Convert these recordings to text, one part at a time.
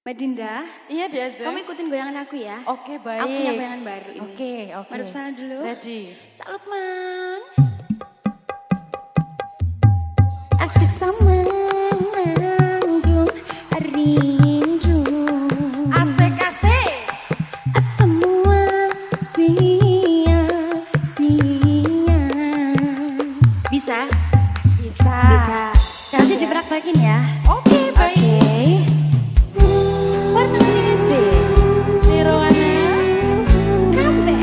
Mbak Dinda, Iya Diaza. kamu ikutin goyangan aku ya. Oke baik. Aku punya goyangan baru ini. Oke. Mari ke sana dulu. Ready. Cak Lukman. Asik sama nanggung rindu. Asik. Semua sia-sia. Bisa? Bisa. Bisa. Nanti dipraktekin ya. Oke baik. Warna kuning sih. Nirwana. Kabeh.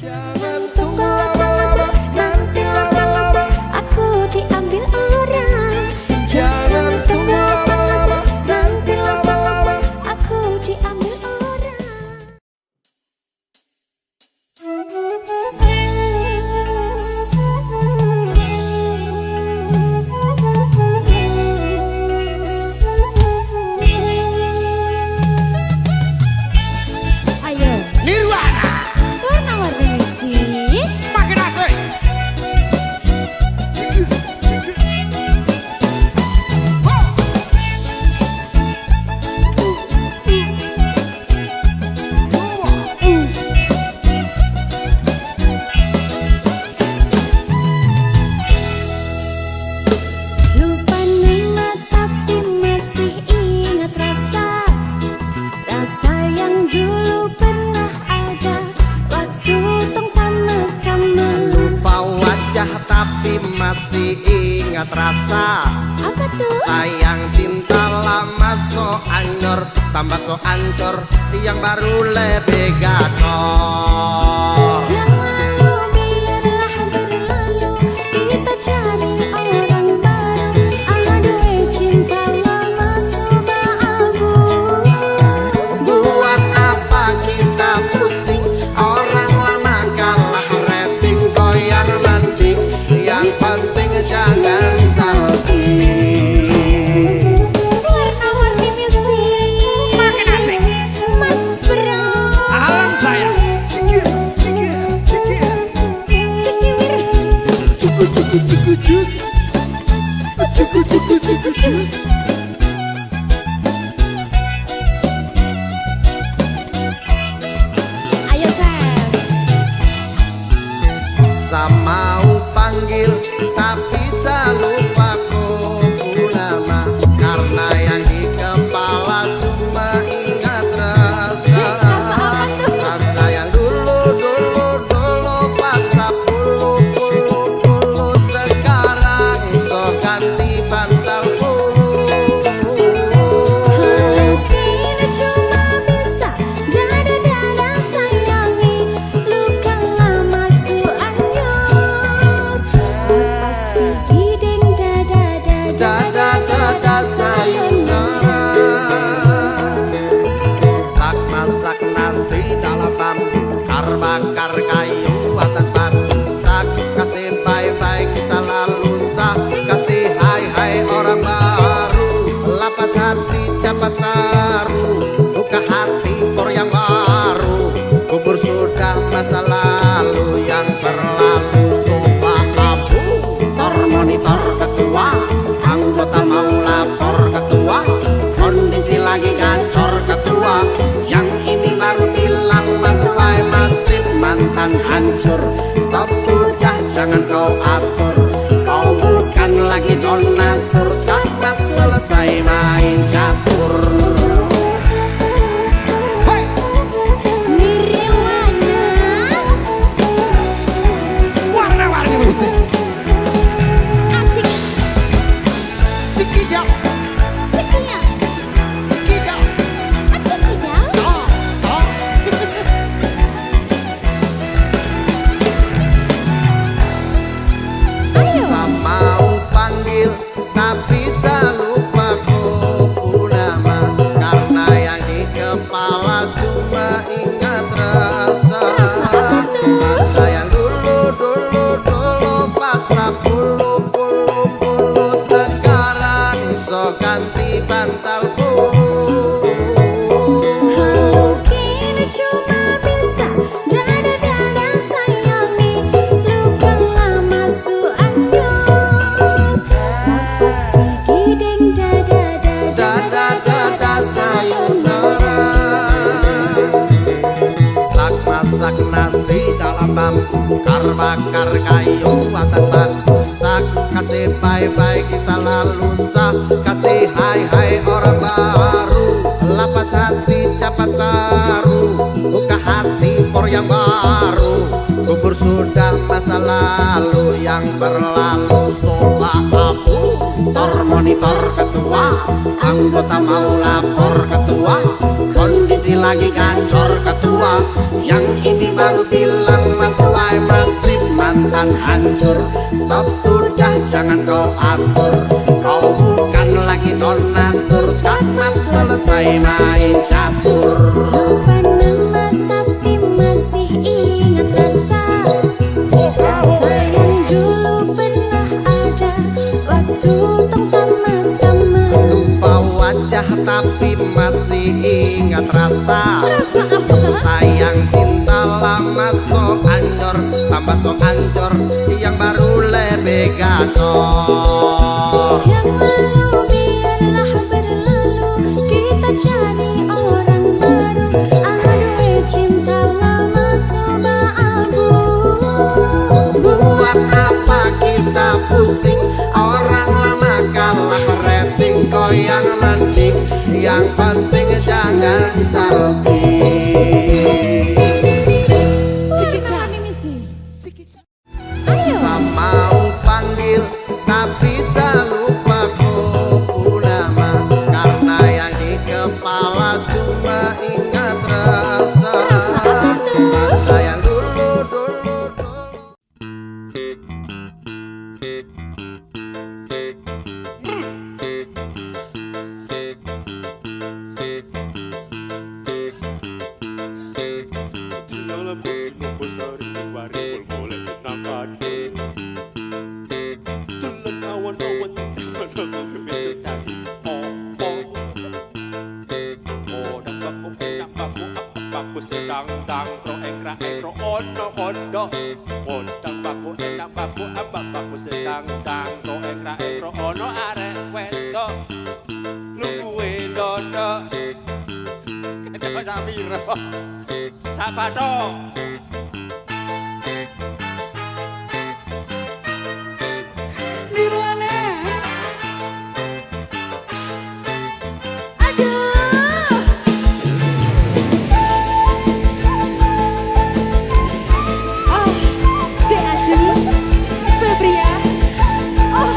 Jangan tunggu lama-lama, nanti lama-lama aku diambil orang. Jangan tunggu lama-lama, nanti lama-lama aku diambil orang. Ayo, Nirwana warna-warni musik. makin asik. Lupa nama tapi masih ingat rasa. Rasa yang dulu pernah ada waktu tong sama-sama. Lupa wajah tapi masih ingat rasa. Apa tuh? Sayang cinta lama so anyor, tambah so ancur, yang baru lebih gacor. Yang lalu biarlah berlalu, kita cari orang baru. Aduh cinta lama sudah abu. Buat apa kita pusing, orang lama kalah rating, goyang landing, yang penting jangan salting. Warna-warni musik. Makin asik. Mas Bro. Alam saya. Cikiwir. Ayo Ses. Sama panggil tapi lupa ku nama, karena yang di kepala cuma ingat rasa. Rasa yang dulu pas puluh sekarang so ganti bantal bulu. Kini cuma bisa dada-dada sayangi, luka lama su anyut. Lepas gideng Dada sayonara, sak masak nasi dalam bambu, bakar kayu atas batu, sak kasih bye-bye kisah lalu, sak kasih hai-hai orang baru, lapas hati cepat taruh, buka hati for yang baru, kubur sudah masa lalu yang berlalu. Coba abu tor monitor ketua, anggota mau lapor ketua, kondisi lagi gacor ketua, yang ini baru bilang matuai matrip mantan hancur. Stop udah jangan kau atur, kau bukan lagi donatur, cepat selesai main catur. Hei, Nirwana. warna-warni musik. Asik. Cikijau, Cikinya. cikijau, Cikinya. oh, oh. Ayo. Mau panggil tapi lupa ku nama, karena yang di kepala cuma ingat rasa. Rasa yang dulu pas puluh sekarang so ganti bantal bulu. Kini cuma bisa dada-dada sayangi, luka lama su anyut. Lepas gideng Dada sayonara, sak masak nasi dalam bambu, bakar kayu atas batu, sak kasih bye-bye kisah lalu, sak kasih hai-hai orang baru, lapas hati cepat taruh, buka hati for yang baru, kubur sudah masa lalu yang berlalu. Coba abu tor monitor ketua, anggota mau lapor ketua, kondisi lagi gacor ketua, yang ini baru bilang mati akan hancur. Stop sudah jangan kau atur, kau bukan lagi donatur. Tamat selesai main catur. Lupa nama tapi masih ingat rasa yang dulu pernah ada waktu tong sama-sama. Lupa wajah tapi masih ingat rasa. Sayang cinta lama sok anjor, tambah sok anjor, yang baru lebih gacor. Yang lalu biarlah berlalu, kita cari orang baru. Aduh cinta lama sama abu. Buat apa kita pusing, orang lama kalah rating. Goyang mending, yang penting jangan salting. Tak mau panggil, tak bisa lupa kau nama. Karena yang di kepala cuma ingat rasa. Rasa yang dulu. Sedang dang pro ekra ekro ono kondo ondang baku endang baku abang baku sedang dang pro ekra ekro ono arek wedo luwe dodo kata Samiro Sabato Nirwana. Oh, Dek Ajeng, Febria. Oh,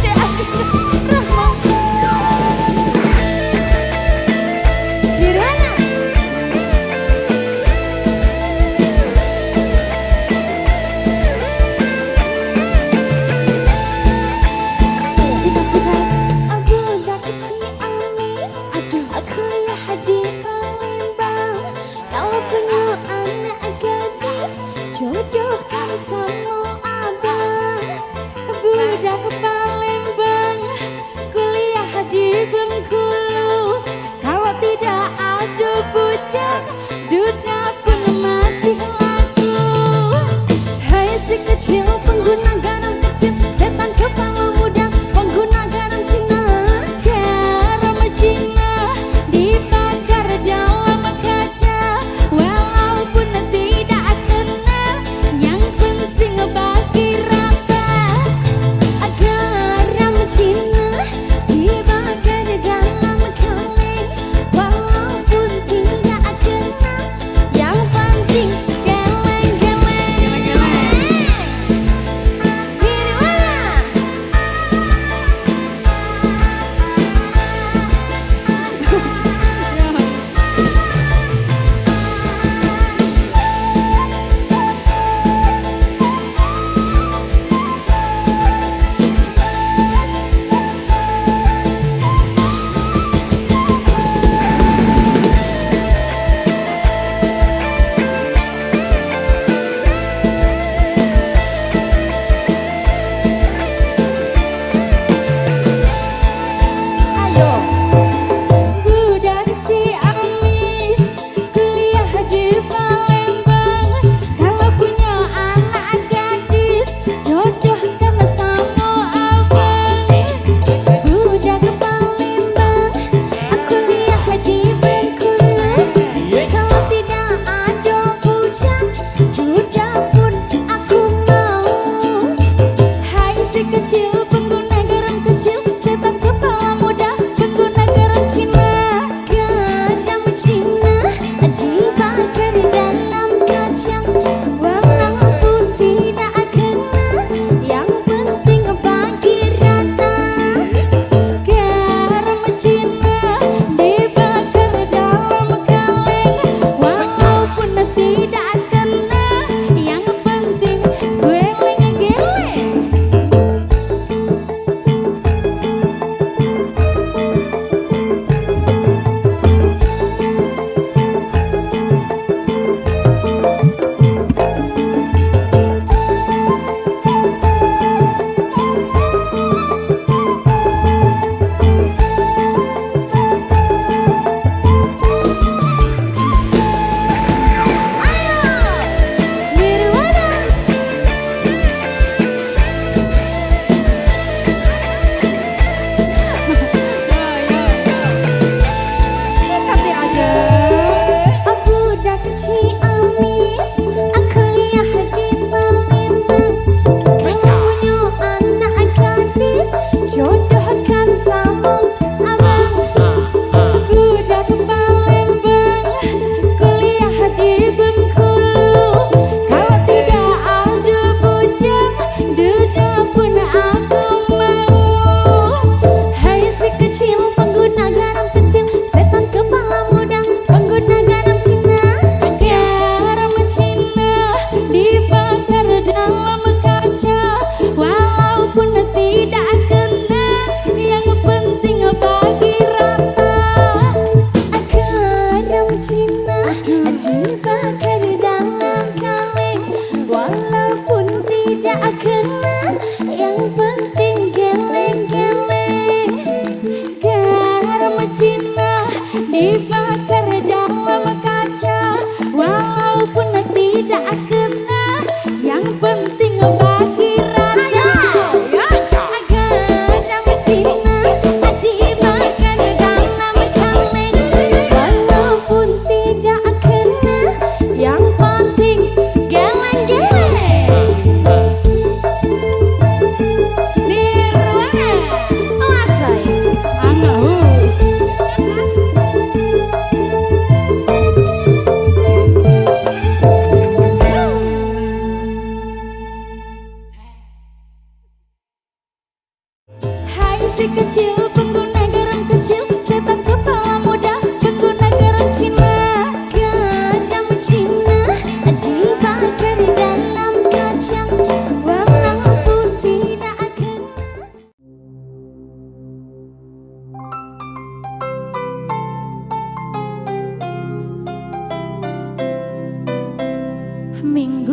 Dek Ajeng, Rahma. Nirwana. Aku udah kecil amis. Aduh, aku lihat di Palembang. Kalau punya anak gadis, jodohkan sama abang. Budak ke Palembang, kuliah di Bengkulu. Kalau tidak ada bujang, dunia pun masih laku. Hai si kecil pengguna garam kecil, setan kepala muda pengguna garam Cina. Garam Cina dibakar dalam kaca, walaupun tidak kena, yang penting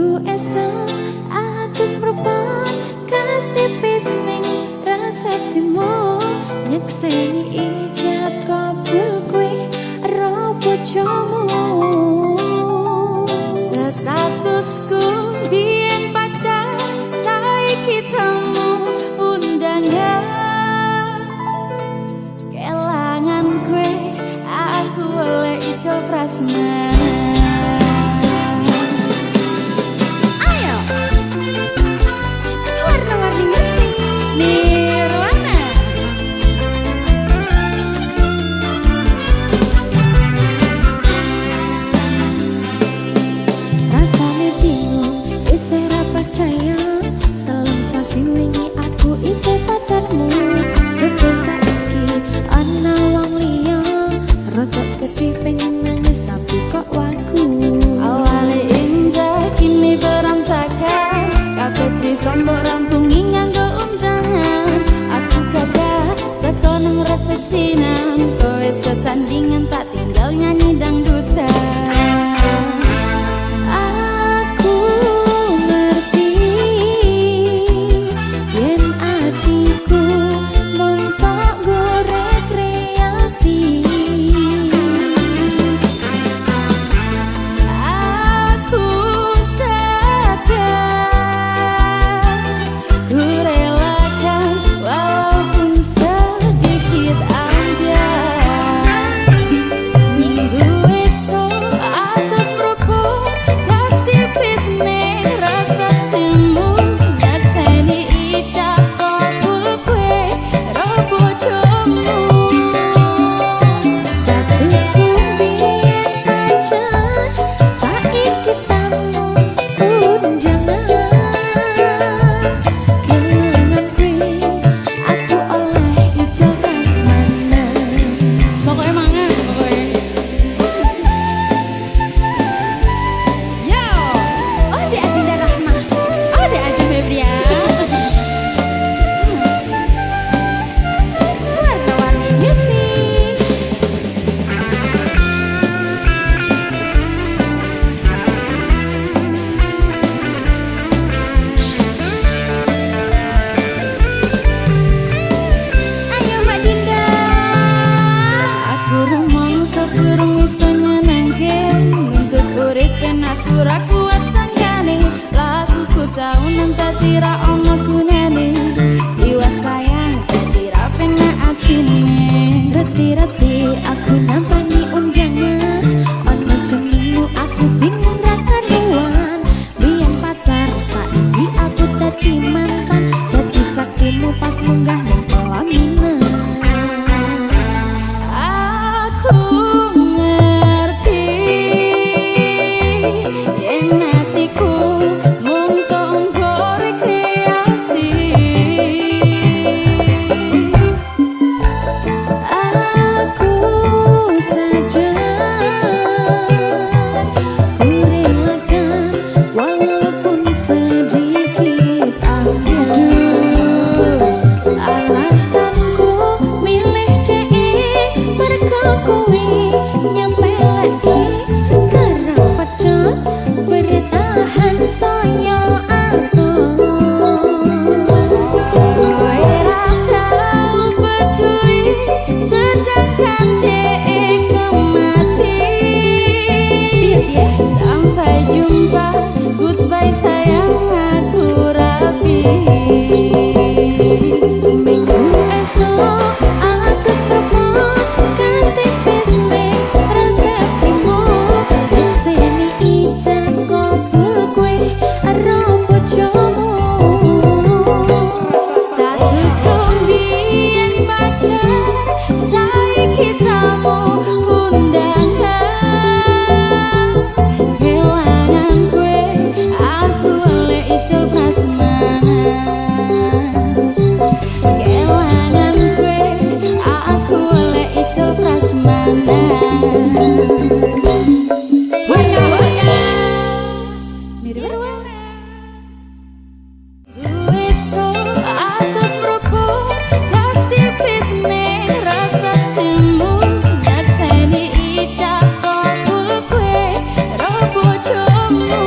Minggu esok atus merpon kasih ning resepsimu nyekseni ijab kabul kue ro bojomu. Statusku biyen pacar saiki temu undangan kelangan kue aku oleh ijo prasmanan. Sandingan tak tinggal nyanyi dangdutan. Aku ngerti yen atiku mung tok go rekreasi. Aku sadar ku relakan walaupun sedikit aja. Tira ono gunane iwas sayang tira pena atine Reti-reti aku nampani unjangan ono jenengmu aku bingung ra karuan. Biyen pacar saiki aku dadi mantan dadi saksimu pas munggah ning pelaminan. aku ngerti yen hatiku mung tombo rekreasi. Aku sadar ku relakan walaupun sedikit aja. Alasanku milih dhek mergo kuwi nyempelake karo pecot bertahan saya atur. Kowe ra tau peduli sedangkan dhek kemati. Sampai jumpa, goodbye sayang aku rapi. Minggu esok atus telepon kasih ning resepsimu nyekseni ijab kabul kue ro bojomu. Statusku biyen pacar saiki temu undangan kelangan kue aku oleh ijo prasmanan. Kelangan kue aku oleh ijo prasmanan. Atus propos kasih ning resepsimu nyekseni ijab kabul kue ro bojomu.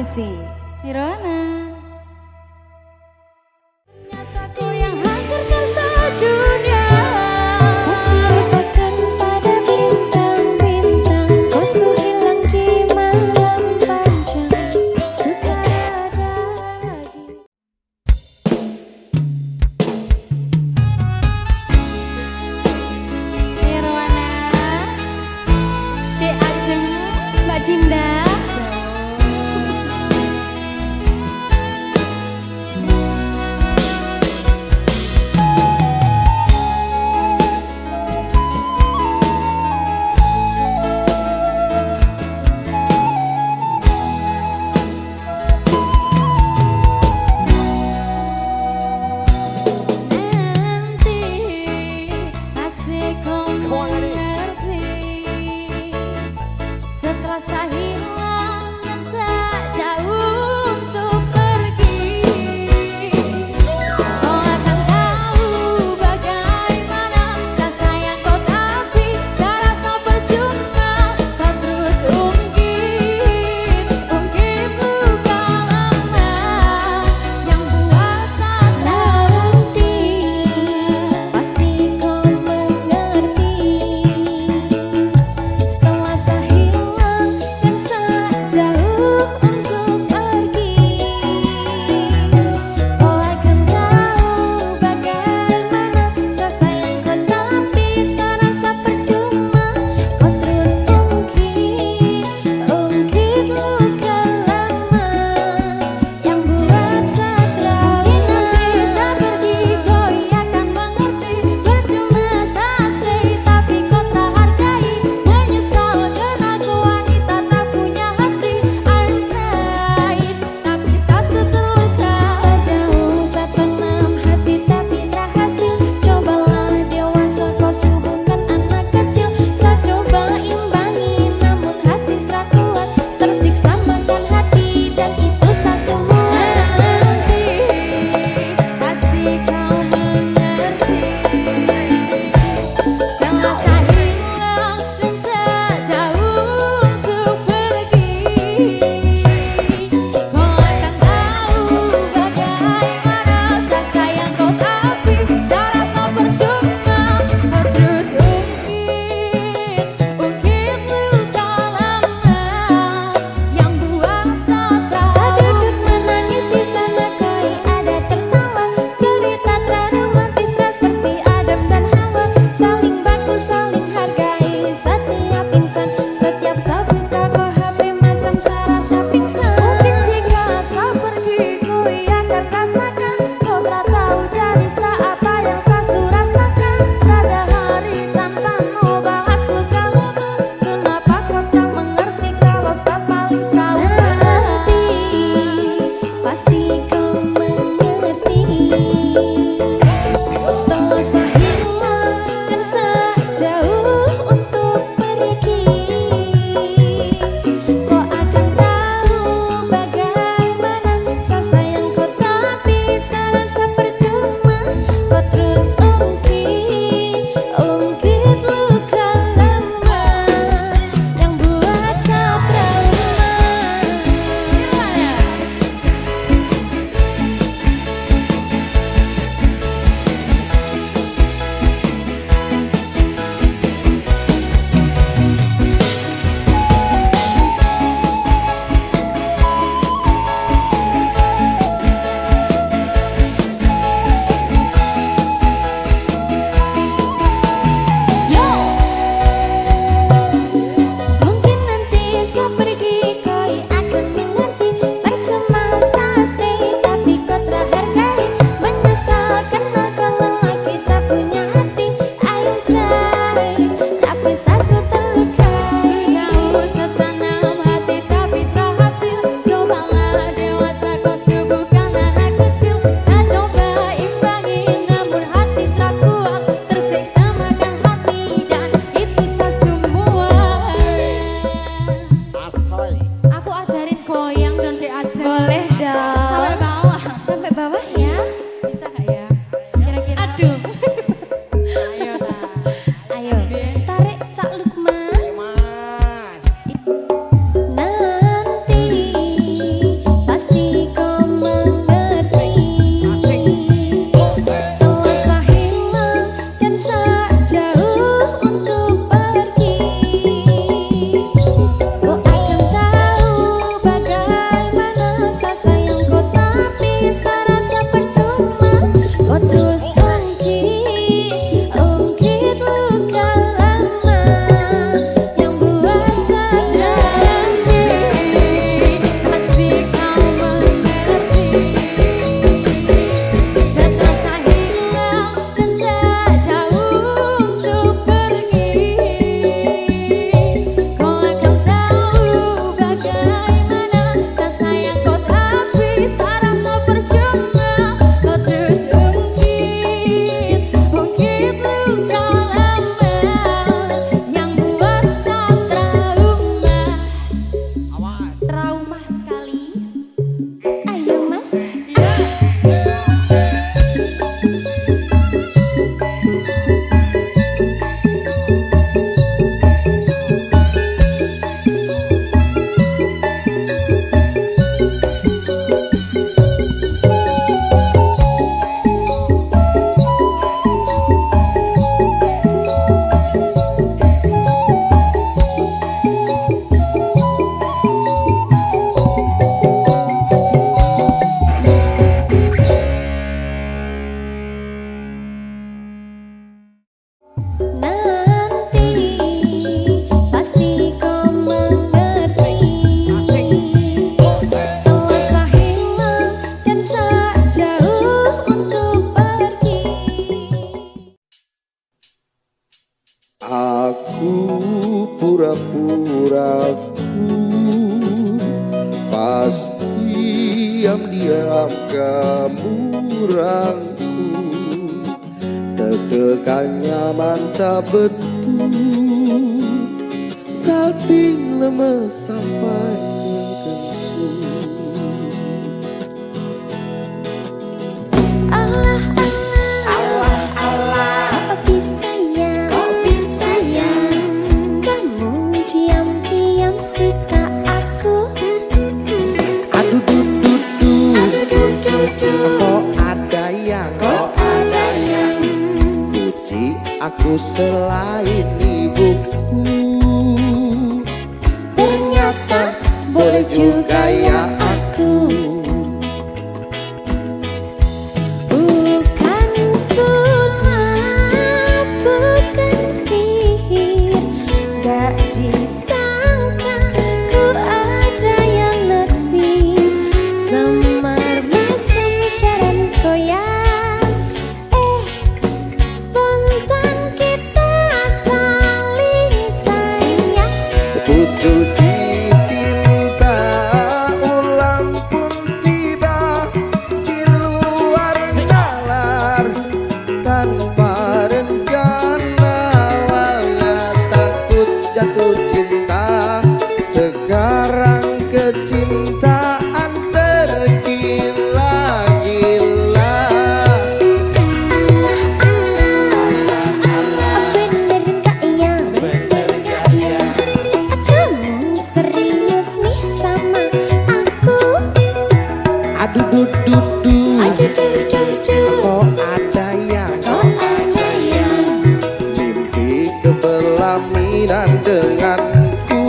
permisi. Nirwana. Ternyata ku yang hancurkan sedunia. Saceritakan pada bintang-bintang, kosku hilang di malam panjang. Sudah ada lagi. Nirwana. Dek Ajeng, Mbak Dinda. diam-diam kamu rangkul, deg-degannya mantap betul, salting lemes sampai terkentut. Aku selain ibuku, ternyata boleh juga ya aku. Bukan sulap, bukan sihir, gak disangka ku ada yang naksir. Semar mesem jaran koyak, kecintaan tergila-gila. Bener gak ya? Kamu serius nih sama aku? Aduh dudu, kok ada yang mimpi kepelaminan denganku,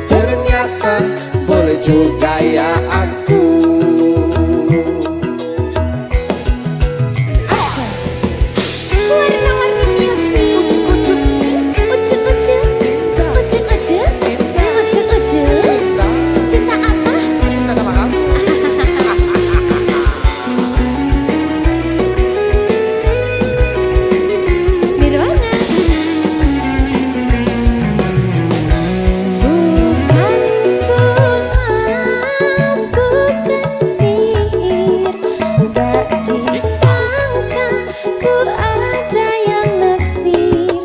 ternyata boleh juga ya aku. Warna-warni music, ucuk-ucuk, cinta apa? Cinta sama kamu. Nirwana. Bukan sulap, bukan sihir, gak disangka ku ada yang naksir.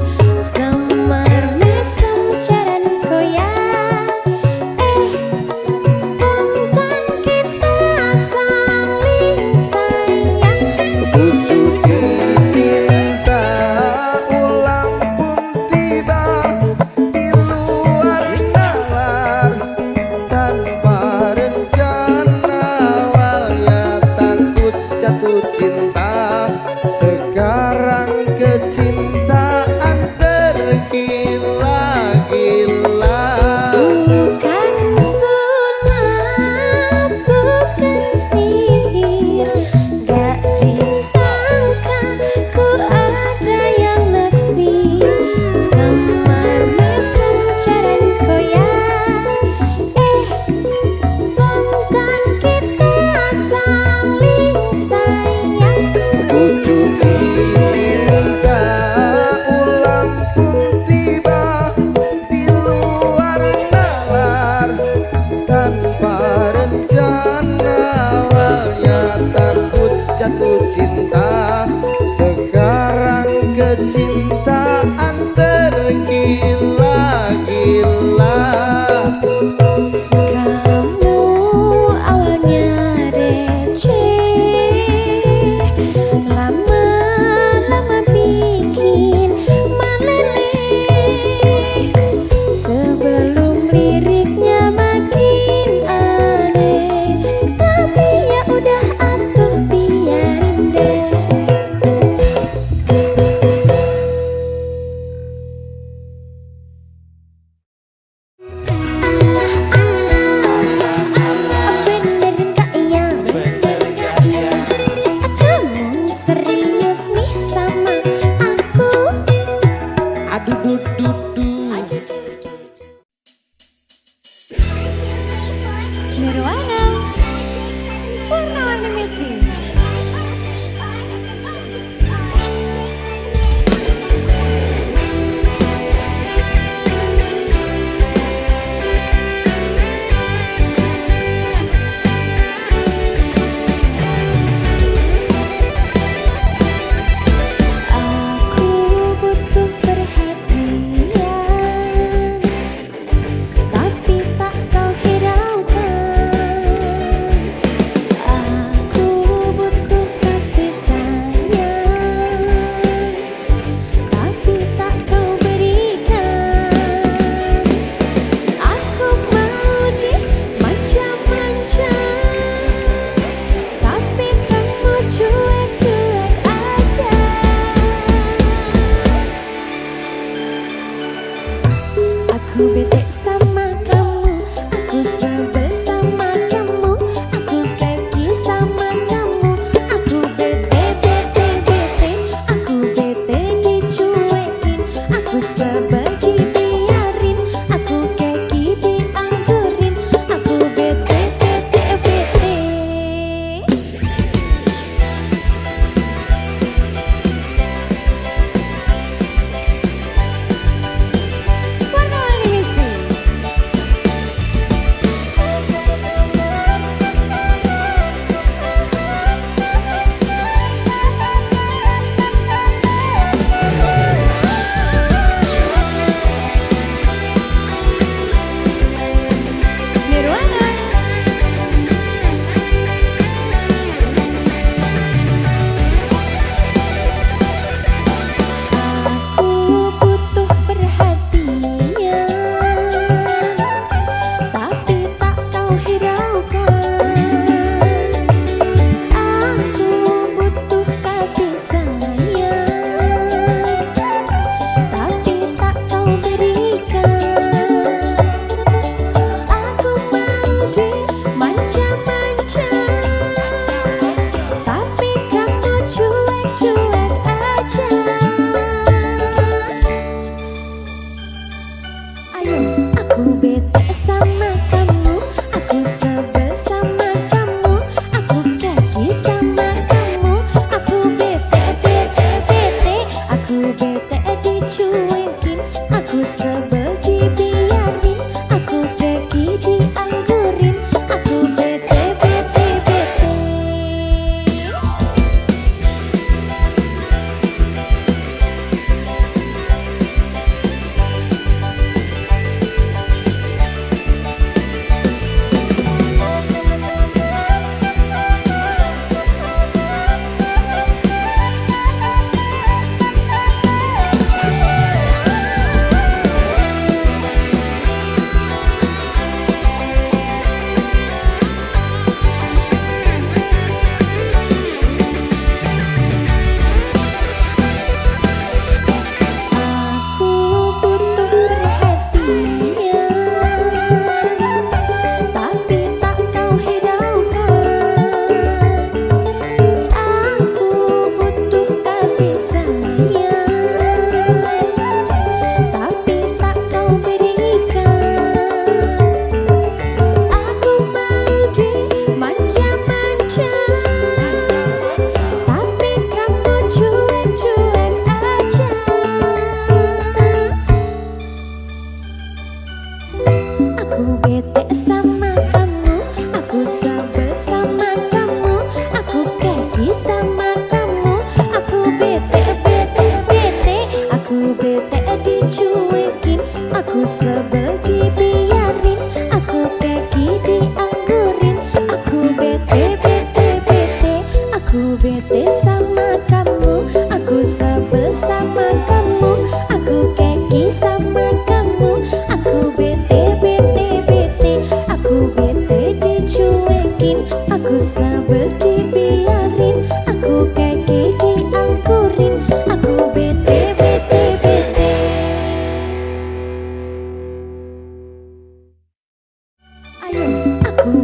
Semar mesem jaran koyak, spontan kita saling sayang. Pucuk cinta ulang pun tiba di luar nalar, tanpa rencana. Awalnya takut jatuh cinta, sekarang kecintaan tergila-gila. Bukan sulap, bukan sihir, gak disangka ku ada yang naksir. Semar mesem jaran koyak, spontan kita saling sayang. Pucuk cinta ulang pun tiba di luar nalar, tanpa rencana. Awalnya takut jatuh cinta, sekarang kecintaan tergila-gila. Kamu awalnya receh, lama-lama bikin meleleh. Sebelum liriknya makin aneh, tapi ya udah atuh biarin deh. Bener gak ya? Kamu serius nih sama aku? Aduh dudu. Nirwana. Warna-warni music.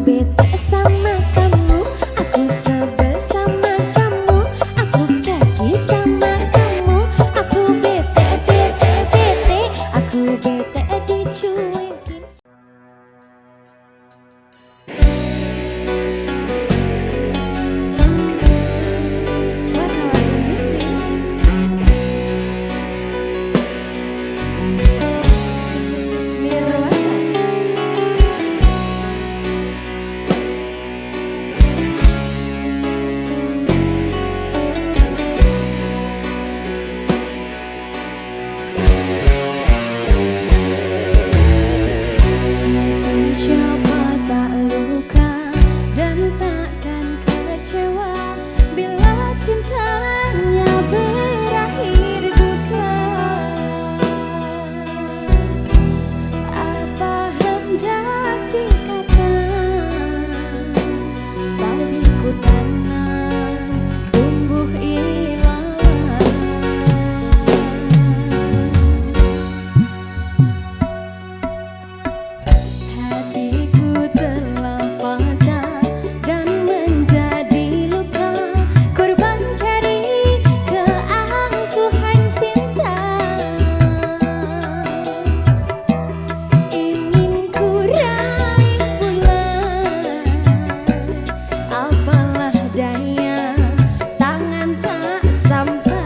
bete sama kamu, aku sebel sama kamu, aku kaki sama kamu, aku bete, bete, bete, aku bete dicuekin. Warna-warni musik. Nirwana. Siapa tak luka dan takkan kecewa bila cintanya berakhir duka. Apa hendak dikatakan, tadi ku tanam tumbuh ilalang. Hatiku telah patah dan menjadi luka, korban dari keangkuhan cinta. Ingin ku raih pulang, apalah daya, tangan tak sampai.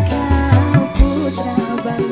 Kau putra bangsa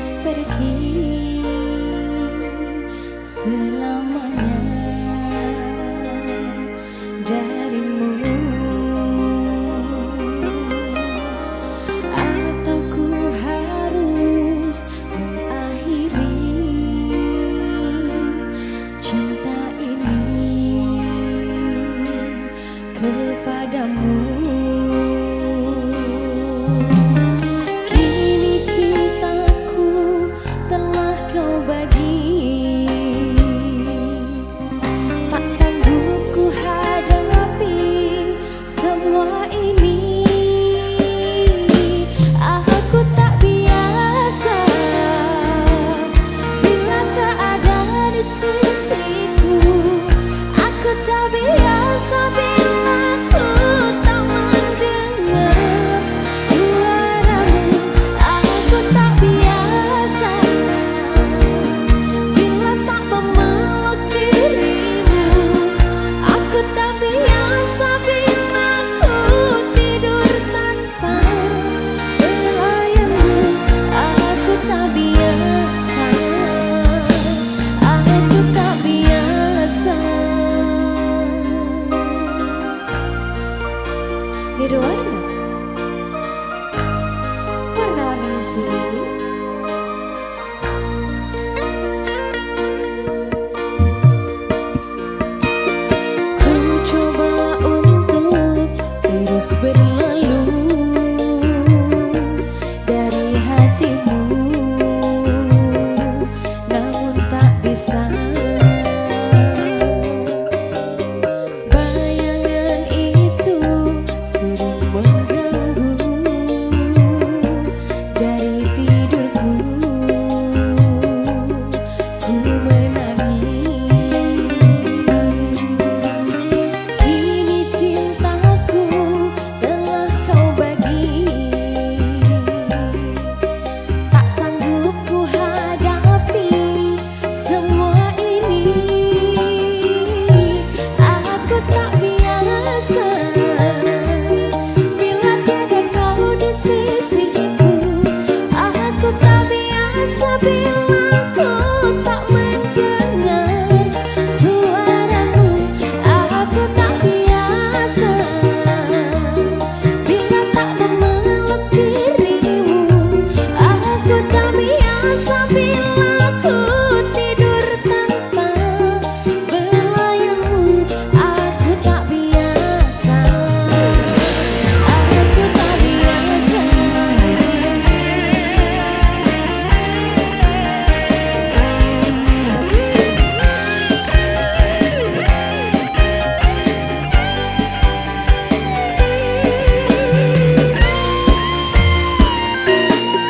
harus pergi selamanya darimu, atau ku harus mengakhiri cinta ini kepadamu. Kini cintaku telah kau bagi, tak sanggup ku hadapi semua ini. Aku tak biasa bila tak ada di sisiku. Aku tak biasa bila ku tak mendengar suaramu. Aku tak biasa bila tak memeluk dirimu. Aku tak biasa bila ku tidur tanpa belayanmu. Aku tak biasa, aku tak biasa. Nirwana, warna-warni sendiri. Ku coba untuk terus berlalu dari hatimu, namun tak bisa. Bayangan itu sering mengganggu dari tidurku. Ku menangis. Kini cintaku telah kau bagi, tak sanggup ku hadapi semua ini. Aku tak biasa bila tiada kau di sisiku. Aku tak biasa bila ku tak mendengar suaramu. Aku tak biasa bila tak memeluk dirimu. Aku tak biasa bila ku tidur tanpa belayanmu. Aku tak biasa, aku tak biasa.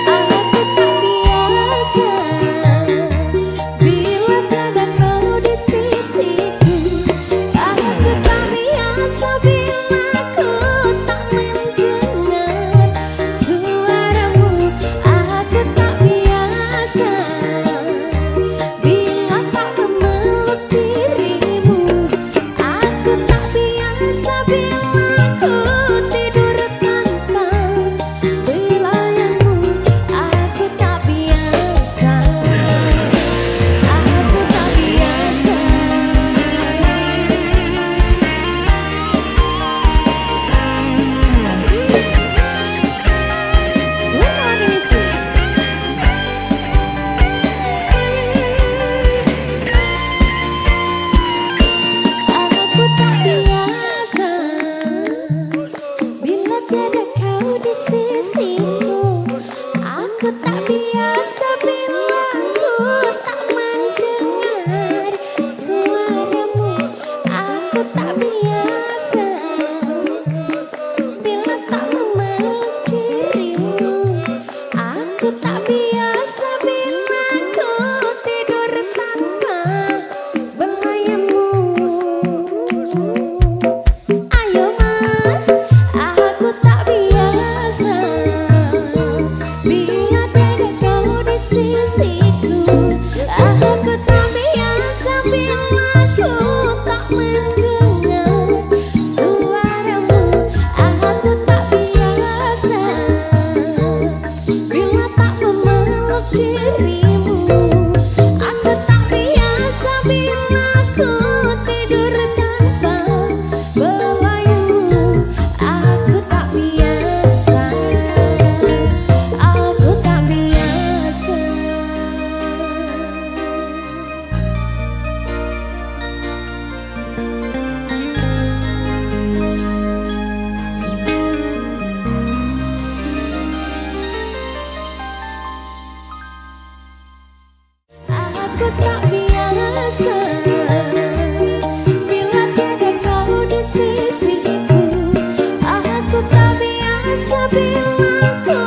Aku tak biasa bila tiada kau di sisiku. Aku tak biasa bila ku tak mendengar suaramu. Aku tak biasa bila tak memeluk dirimu. Aku tak biasa bila ku tidur tanpa belayanmu. Aku tak biasa, aku tak biasa. Warna-warni musik. Aku tak biasa bila tiada kau di sisiku. Aku tak biasa bila ku tak mendengar suaramu. Aku tak biasa bila tak memeluk dirimu. Aku tak biasa bila ku tidur tanpa belayanmu. Ayo mas, aku tak biasa bila tiada kau di sisiku. Aku tak biasa bila ku tak mendengar suaramu. Aku tak biasa bila tak memeluk dirimu. dirimu. Aku tak biasa bila ku tidur tanpa belayu. Aku tak biasa, aku tak biasa. Aku tak biasa bila tiada kau di sisiku. Aku tak biasa bila ku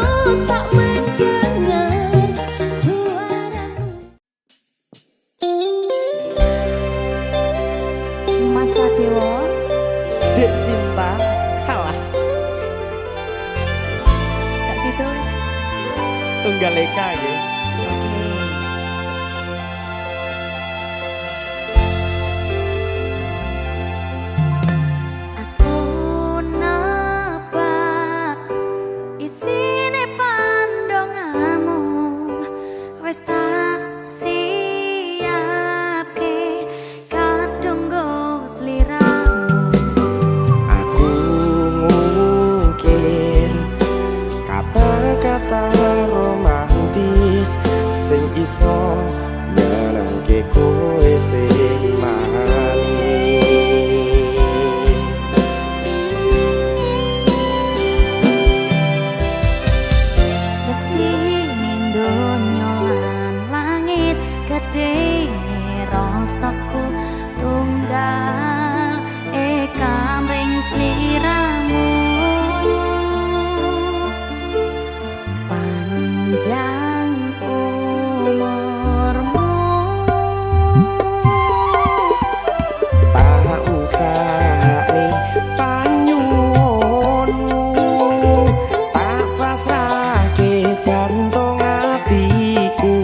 tak mendengar suaramu. Mas Sadewo, Dek Sinta, halah Kak Situs. tunggal eka ya. Aku napa isine pandongamu wis tak siapke kadung go sliramu. Aku ngukir kata-kata romantis sing iso nyenengke kowe sing manis. Seksi donya lan langit gedhe rasaku tunggal kamring sliramu. Panjang umurmu, Tak usah panyuwunmu, tak pasrahke jantung atiku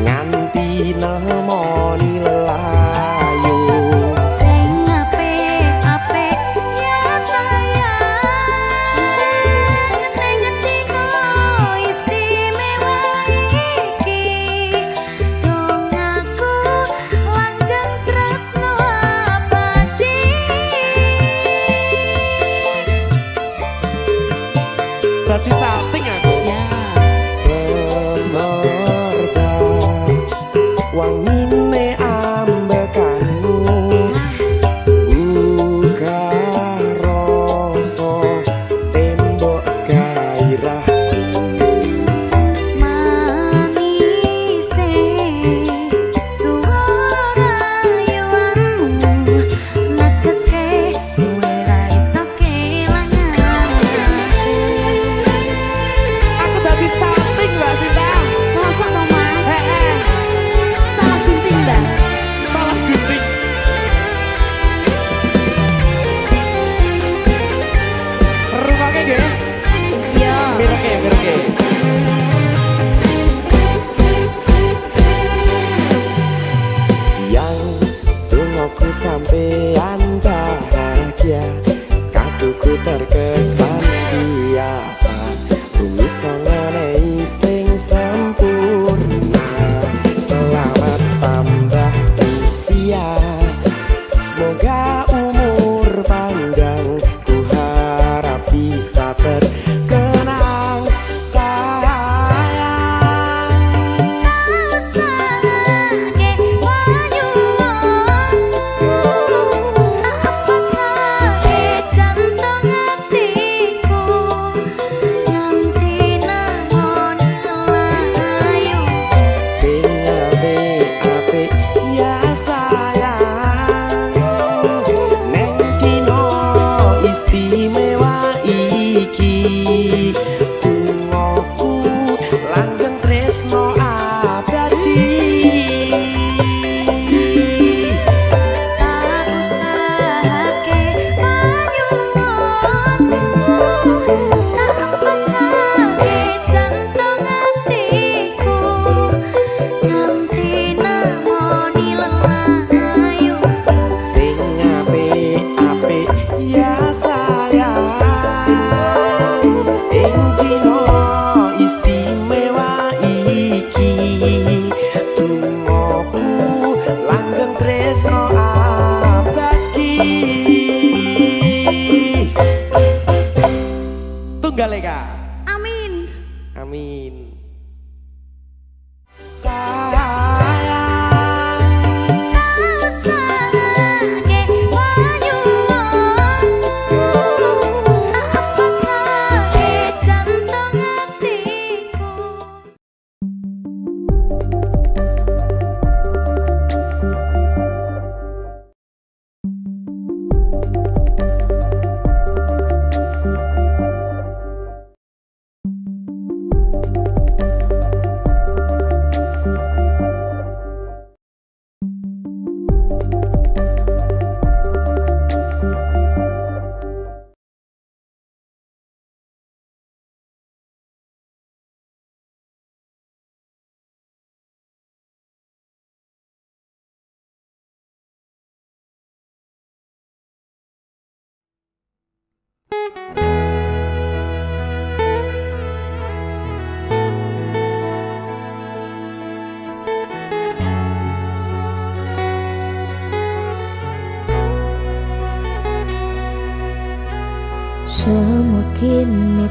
nganti nemoni lelayu.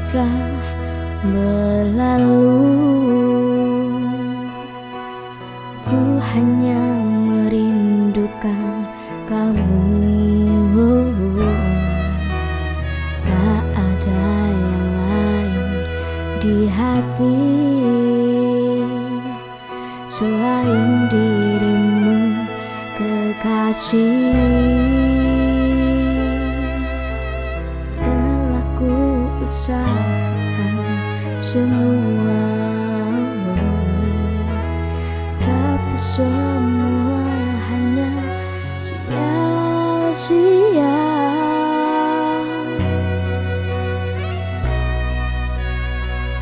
telah berlalu. Ku hanya merindukan kamu. Tak ada yang lain di hati selain dirimu, kekasih. Telah ku usahakan semua, tapi semua hanya sia-sia.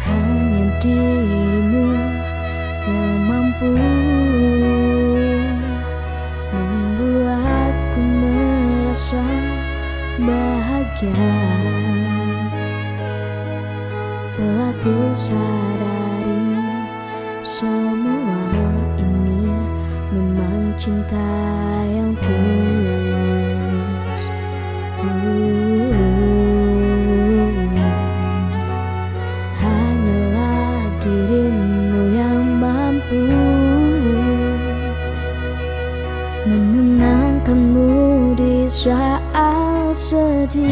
Hanya dirimu yang mampu membuatku merasa bahagia. Telah ku sadari semua ini memang cinta yang tulus. Hanyalah dirimu yang mampu menenangkanmu di saat sedih.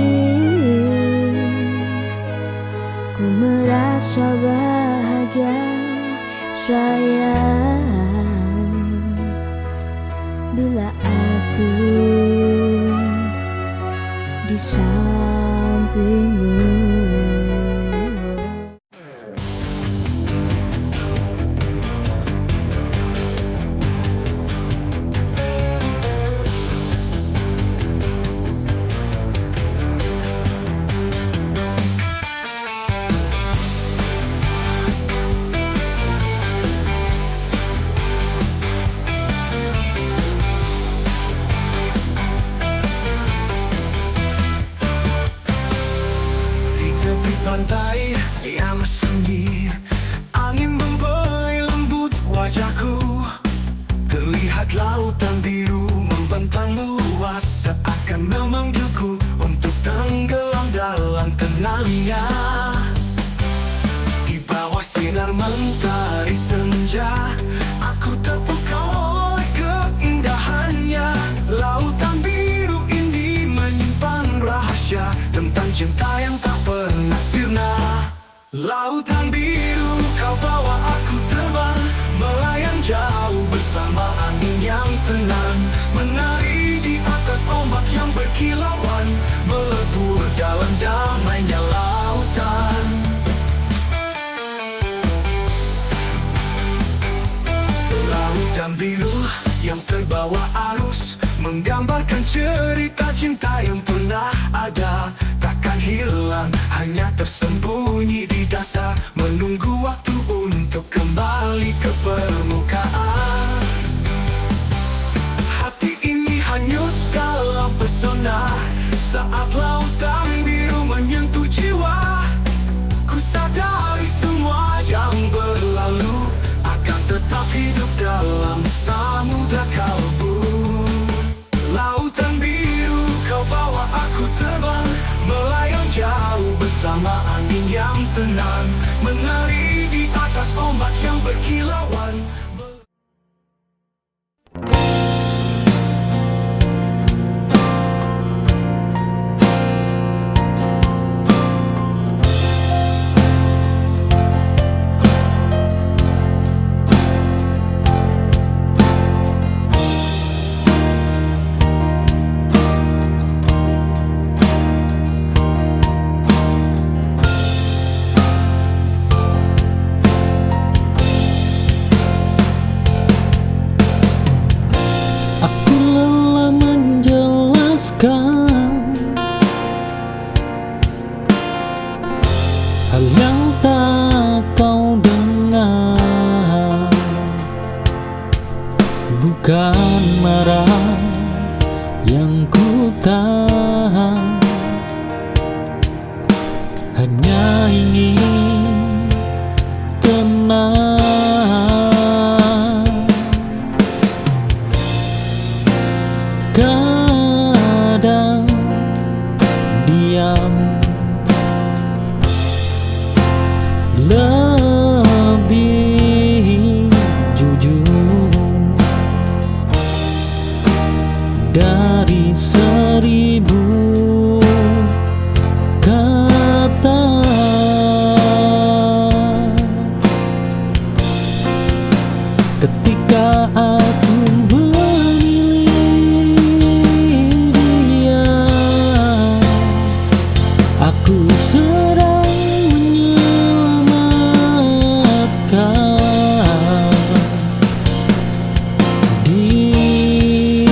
Ku merasa bahagia sayang bila aku di sampingmu. Pantai yang sunyi, angin membelai lembut wajahku. Terlihat lautan biru membentang luas, seakan memanggilku untuk tenggelam dalam tenangnya. Di bawah sinar mentari senja, aku terpukau oleh keindahannya. Lautan biru ini menyimpan rahasia tentang cinta yang tak pernah sirna. Lautan biru, kau bawa aku terbang, melayang jauh bersama angin yang tenang. Menari di atas ombak yang berkilauan, melebur dalam damainya lautan. Lautan biru yang terbawa arus, menggambarkan cerita cinta yang pernah ada, takkan hilang, hanya tersembunyi di dasar, menunggu waktu untuk kembali ke permukaan. Hati ini hanyut dalam pesona saat lautan biru menyentuh jiwa. Ku sadari semua yang berlalu akan tetap hidup dalam samudra kalbu. Lautan biru, kau bawa aku terbang, melayang jauh bersama angin yang tenang. Menari di atas ombak yang berkilauan. Hal yang tak kau dengar, bukan marah yang ku tahan, hanya ingin tenang. Kadang diam, Ketika aku memilih dia, aku sedang menyelamatkan diri.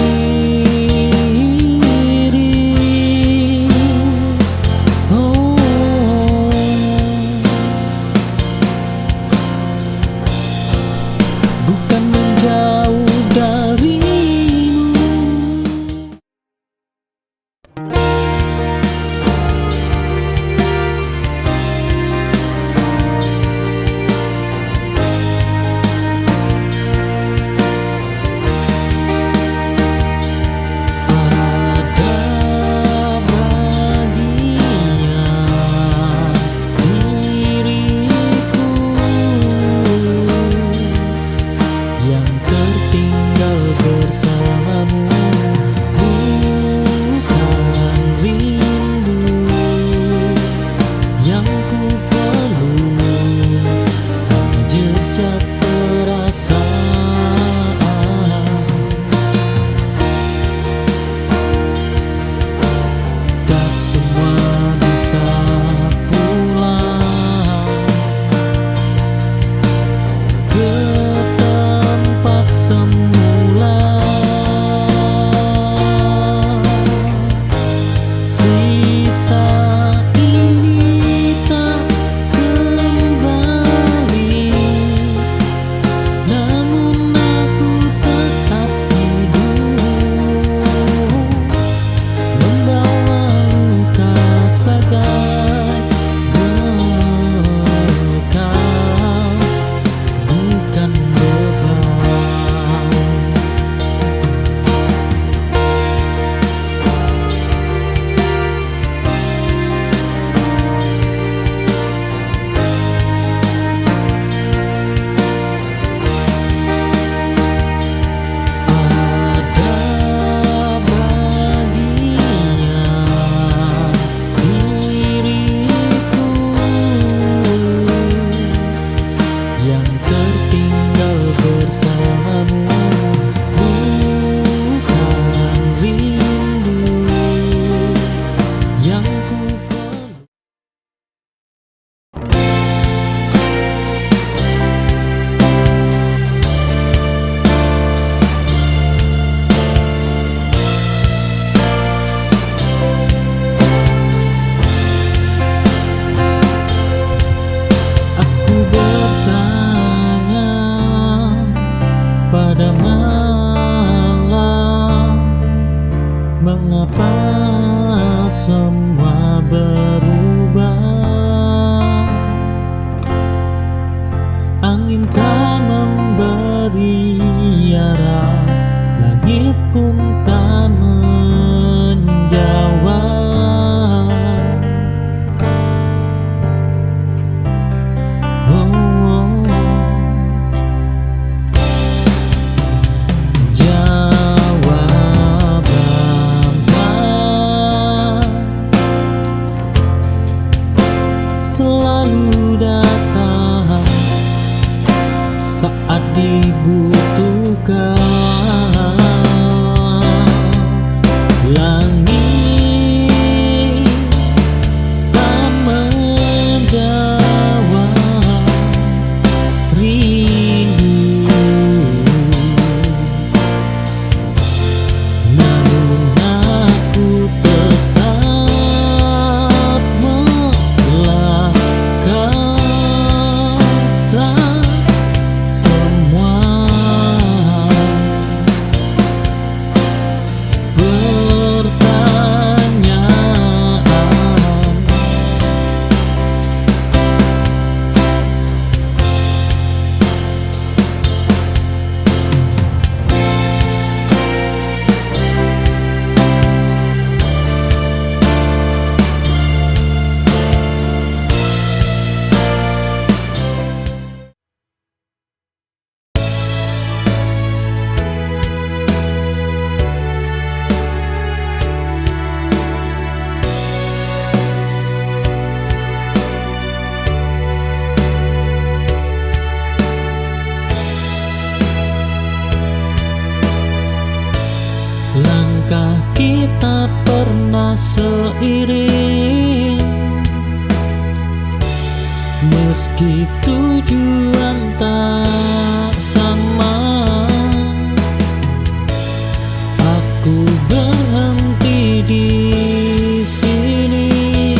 Oh, bukan menjauh darimu. Ada bagian diriku yang tertinggal bersamamu, bukan rindu yang ku peluk, hanya jejak perasaan. Tak semua bisa pulang ke tempat semula. Sisa ini tak kembali, namun aku tetap hidup, membawa luka sebagai bekal, bukan beban. Ada bagian diriku yang tertinggal bersamamu, bukan rindu yang ku peluk. Aku bertanya pada malam, mengapa semua berubah? Angin tak memberi arah, langit pun tak menjawab. Jawaban selalu datang saat dibutuhkan. Langit tak menjawab rindu, namun aku tetap melangkah semua. tak pernah seiring, meski tujuan tak sama. Aku berhenti di sini,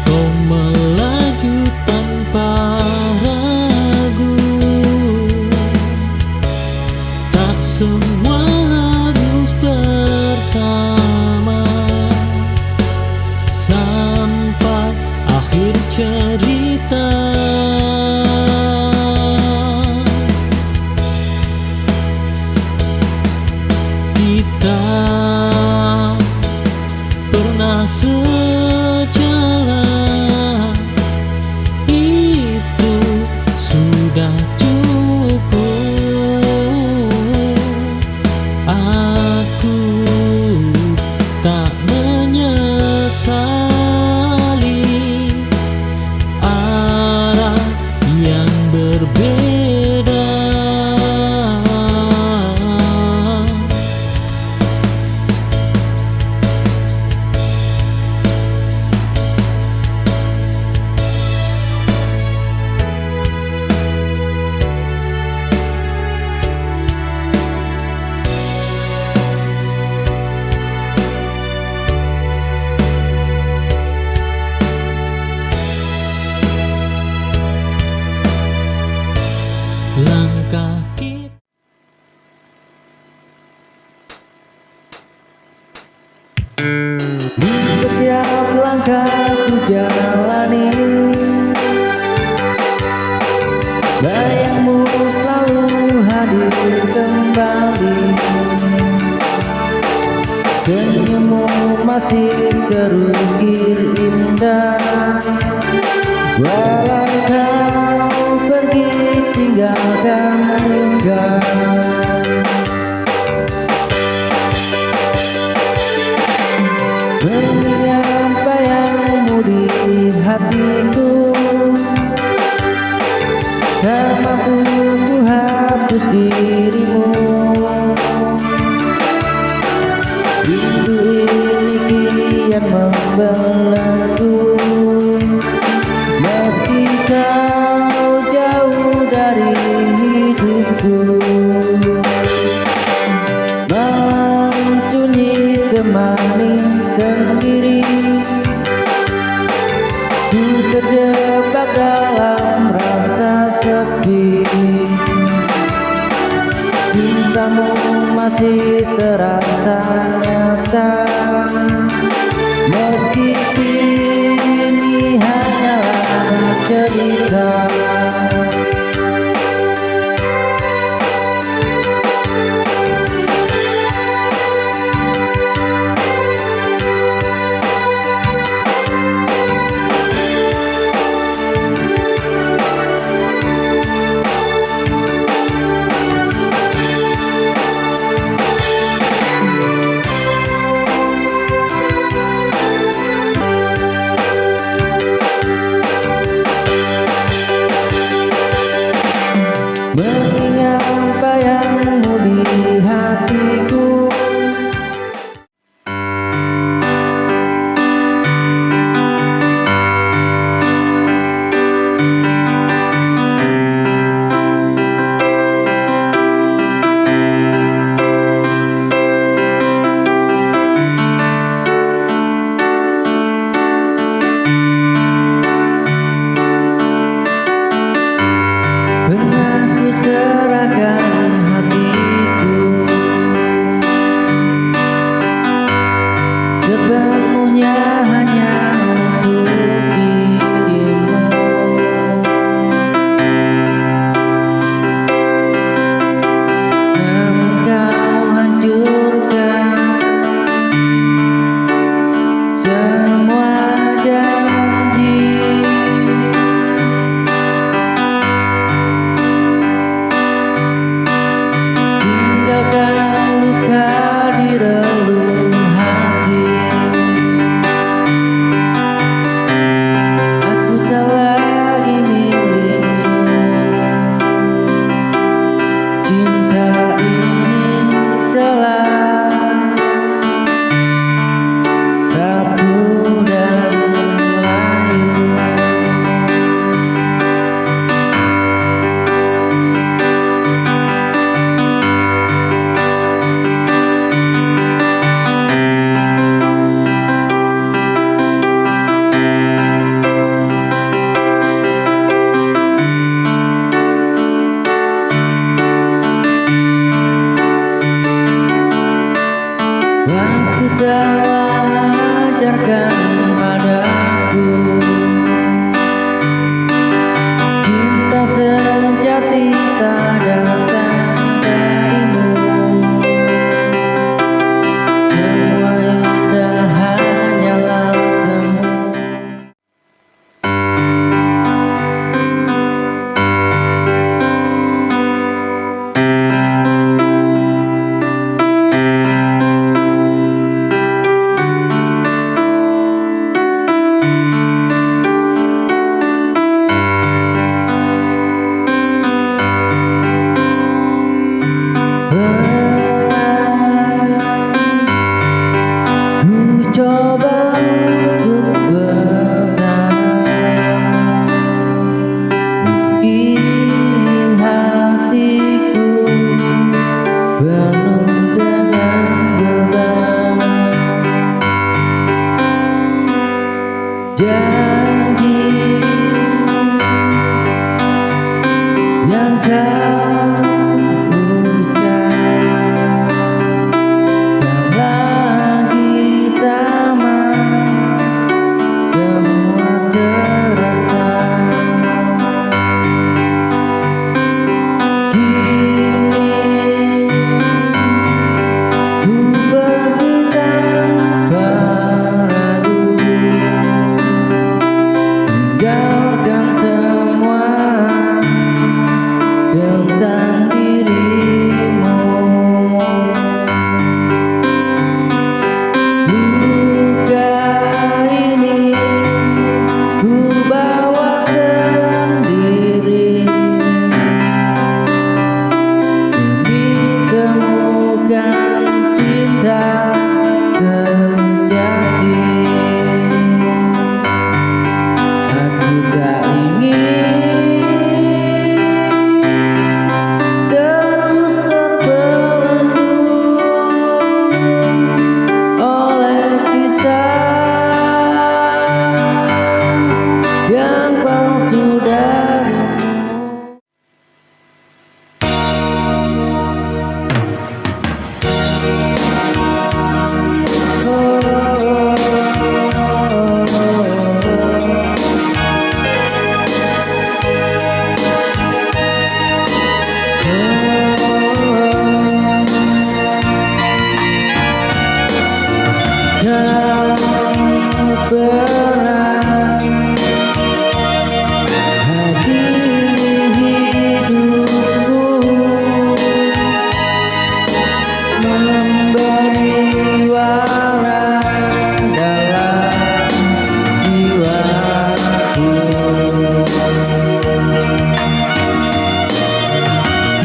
kau melaju tanpa ragu. Tak semua harus bersama sampai akhir cerita. Kita pernah sejalan, itu sudah cukup. Aku tak menyesali arah yang berbeda. Langkah kita Di setiap langkah ku jalani, bayangmu selalu hadir kembali. Senyummu masih terukir indah, walau kau pergi tinggalkan luka. Mengingat bayangmu di hatiku, tak mampu ku hapus dirimu. Rindu ini kian membelenggu, meski kau jauh dari hidupku. Malam sunyi temani sendiri, ku terjebak dalam rasa sepi. Cintamu masih terasa nyata, meski kini hanyalah cerita. Mengingat bayangmu di hatiku, pernah ku serahkan hatiku sepenuhnya hanya untuk dirimu. Namun kau hancurkan semua janji.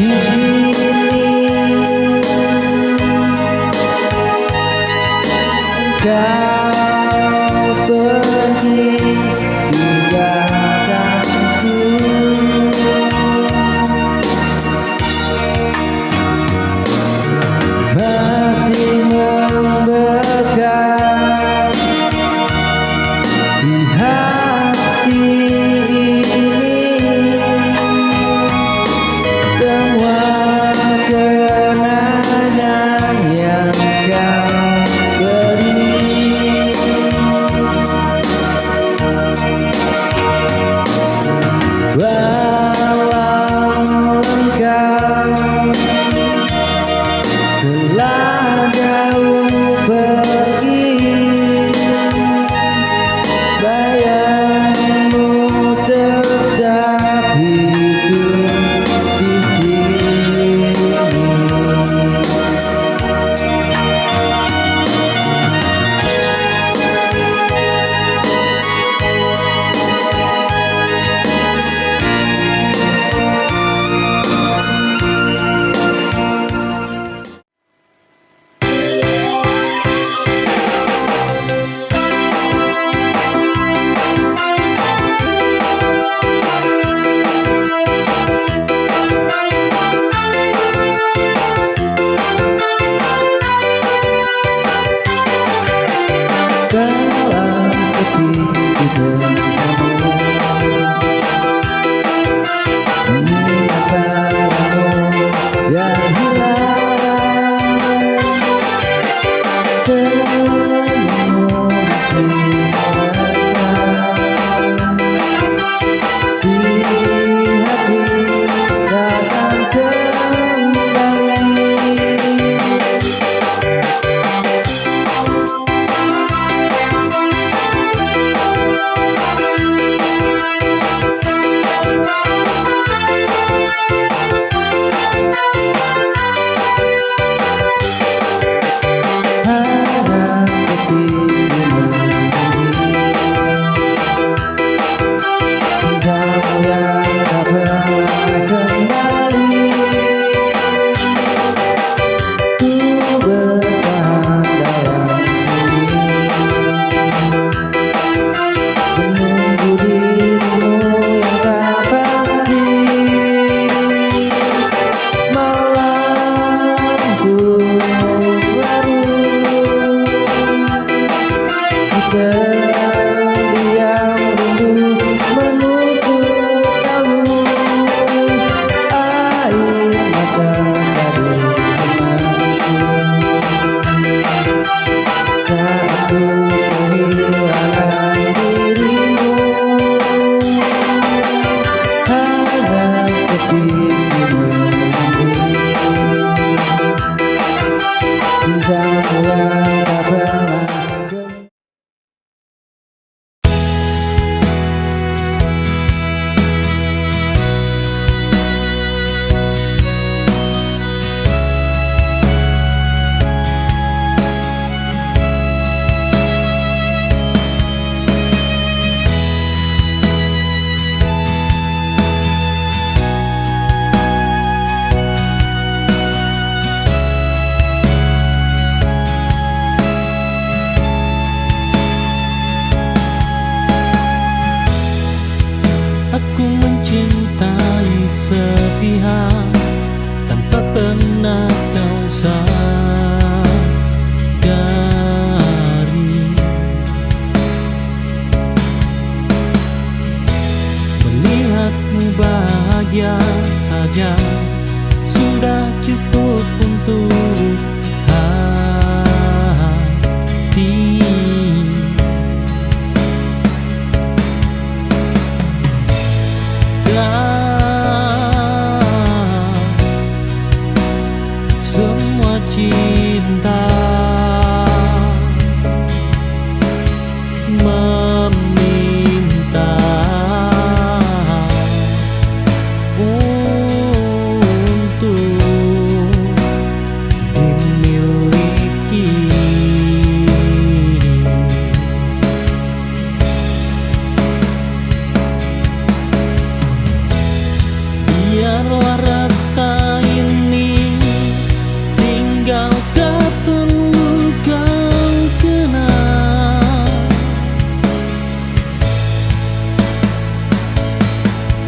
Hidup pihak tanpa pernah kau sadari. Melihatmu bahagia saja sudah cukup untuk hati. Semua cinta meminta untuk dimiliki. Biarlah rasa ini tinggal tak perlu kau kenal.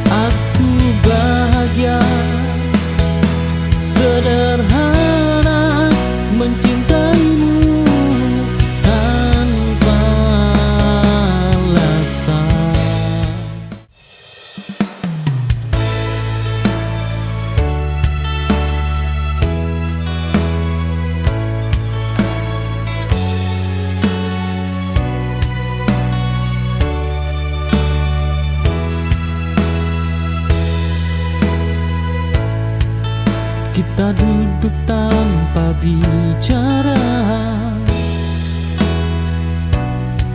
Aku bahagia sederhana mencintaimu tanpa alasan. Kita duduk tanpa bicara,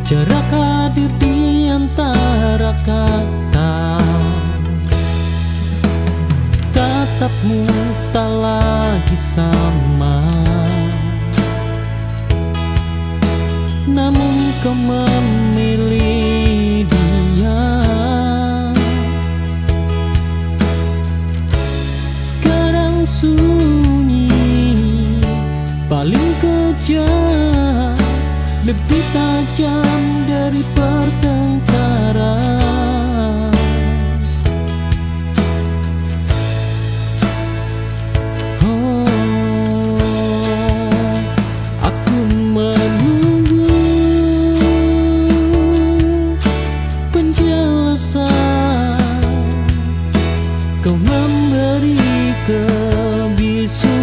jarak hadir di antara kata. Tatapmu tak lagi sama, namun kau memilih dia. Kadang sunyi paling kejam, lebih tajam dari pertengkaran. Oh, aku menunggu penjelasan, kau memberi kebisuan,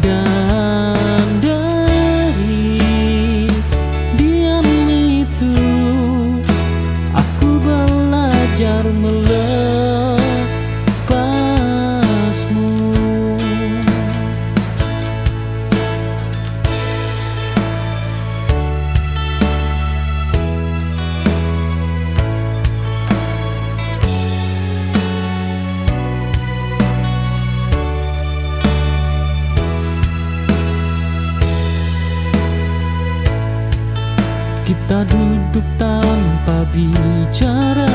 dan dari diam itu aku belajar melepasmu. Kita duduk tanpa bicara,